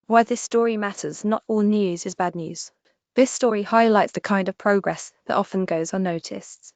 Why this story matters: not all news is bad news. This story highlights the kind of progress that often goes unnoticed.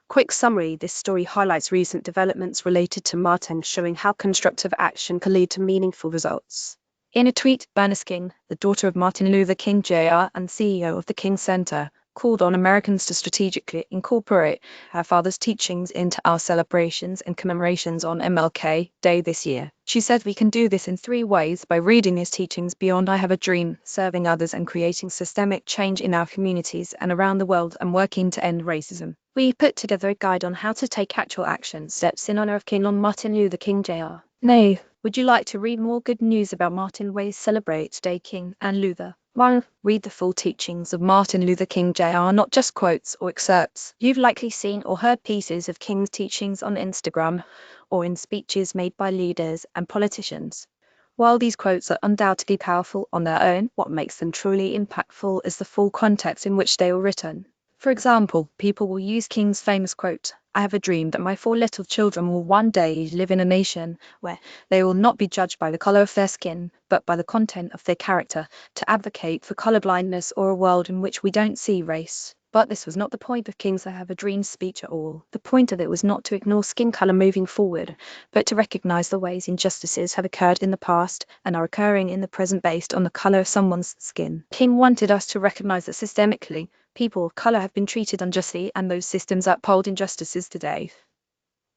Quick summary: this story highlights recent developments related to Martin, showing how constructive action can lead to meaningful results. In a tweet, Bernice King, the daughter of Martin Luther King Jr. and CEO of the King Center, called on Americans to strategically incorporate her father's teachings into our celebrations and commemorations on MLK Day this year. She said we can do this in 3 ways: by reading his teachings beyond I Have a Dream, serving others and creating systemic change in our communities and around the world, and working to end racism. We put together a guide on how to take actual action steps in honor of King on Martin Luther King Jr. Nay, would you like to read more good news about Martin ways celebrate today King and Luther? 1. Read the full teachings of Martin Luther King Jr., not just quotes or excerpts. You've likely seen or heard pieces of King's teachings on Instagram or in speeches made by leaders and politicians. While these quotes are undoubtedly powerful on their own, what makes them truly impactful is the full context in which they were written. For example, people will use King's famous quote, "I have a dream that my 4 little children will one day live in a nation where they will not be judged by the color of their skin, but by the content of their character," to advocate for colorblindness or a world in which we don't see race. But this was not the point of King's I Have a Dream speech at all. The point of it was not to ignore skin color moving forward, but to recognize the ways injustices have occurred in the past and are occurring in the present based on the color of someone's skin. King wanted us to recognize that systemically, people of color have been treated unjustly, and those systems uphold injustices today.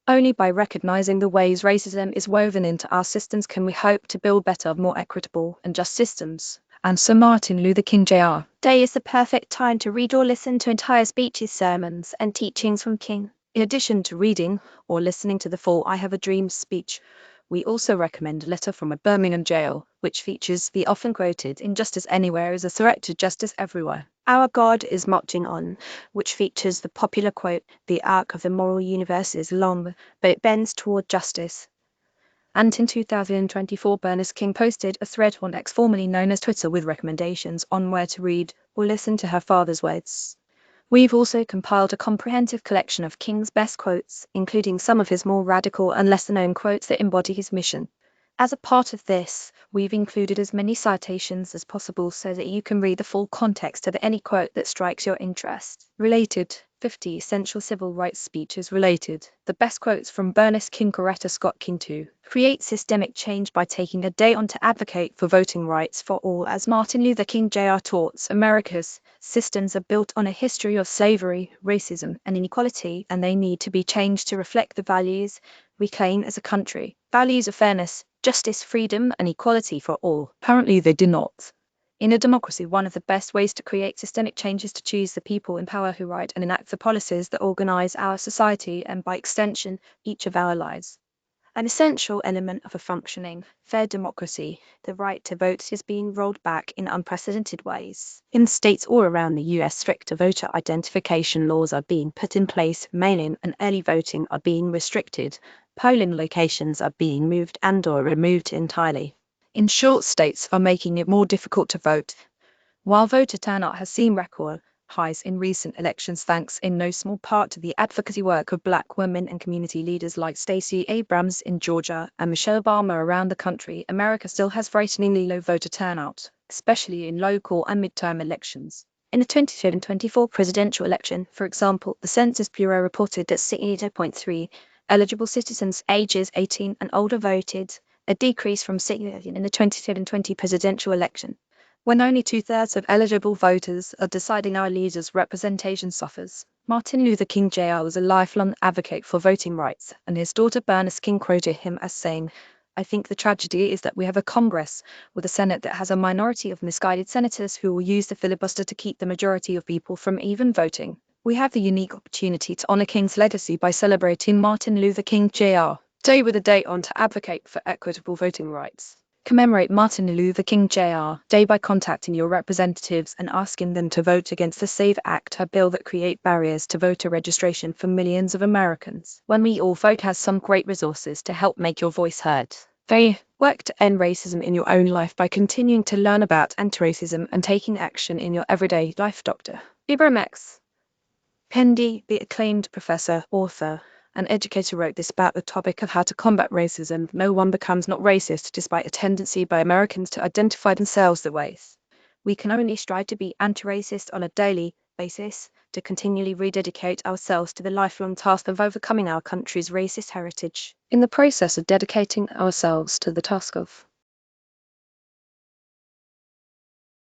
Only by recognizing the ways racism is woven into our systems can we hope to build better, more equitable, and just systems. And so Martin Luther King Jr. Day is the perfect time to read or listen to entire speeches, sermons, and teachings from King. In addition to reading or listening to the full I Have a Dream speech, we also recommend a letter from a Birmingham jail, which features the often quoted "Injustice anywhere is a threat to justice everywhere. Our God is marching on," which features the popular quote, "The arc of the moral universe is long, but it bends toward justice." And in 2024, Bernice King posted a thread on X, formerly known as Twitter, with recommendations on where to read or listen to her father's words. We've also compiled a comprehensive collection of King's best quotes, including some of his more radical and lesser-known quotes that embody his mission. As a part of this, we've included as many citations as possible so that you can read the full context of any quote that strikes your interest. Related: 50 Essential Civil Rights Speeches. Related: the best quotes from Bernice King, Coretta Scott King. 2. Create systemic change by taking a day on to advocate for voting rights for all. As Martin Luther King Jr. taught, America's systems are built on a history of slavery, racism, and inequality, and they need to be changed to reflect the values we claim as a country. Values of fairness, justice, freedom, and equality for all. Apparently they do not. In a democracy, one of the best ways to create systemic change is to choose the people in power who write and enact the policies that organize our society and, by extension, each of our lives. An essential element of a functioning, fair democracy, the right to vote, is being rolled back in unprecedented ways. In states all around the US, stricter voter identification laws are being put in place, mail-in and early voting are being restricted, polling locations are being moved and/or removed entirely. In short, states are making it more difficult to vote. While voter turnout has seen record highs in recent elections, thanks in no small part to the advocacy work of Black women and community leaders like Stacey Abrams in Georgia and Michelle Obama around the country, America still has frighteningly low voter turnout, especially in local and midterm elections. In the 2024 presidential election, for example, the Census Bureau reported that 60.3 eligible citizens ages 18 and older voted, a decrease from 60 in the 2020 presidential election. When only 2/3 of eligible voters are deciding our leaders' representation suffers. Martin Luther King Jr. was a lifelong advocate for voting rights, and his daughter Bernice King quoted him as saying, "I think the tragedy is that we have a Congress with a Senate that has a minority of misguided senators who will use the filibuster to keep the majority of people from even voting. We have the unique opportunity to honor King's legacy by celebrating Martin Luther King Jr. Day with a date on to advocate for equitable voting rights. Commemorate Martin Luther King Jr. Day by contacting your representatives and asking them to vote against the SAVE Act, a bill that creates barriers to voter registration for millions of Americans. When we all vote, has some great resources to help make your voice heard. 3. Work to end racism in your own life by continuing to learn about anti-racism and taking action in your everyday life. Dr. Ibram X. Kendi, the acclaimed professor, author, An educator wrote this about the topic of how to combat racism. No one becomes not racist despite a tendency by Americans to identify themselves that ways. We can only strive to be anti-racist on a daily basis, to continually rededicate ourselves to the lifelong task of overcoming our country's racist heritage. In the process of dedicating ourselves to the task of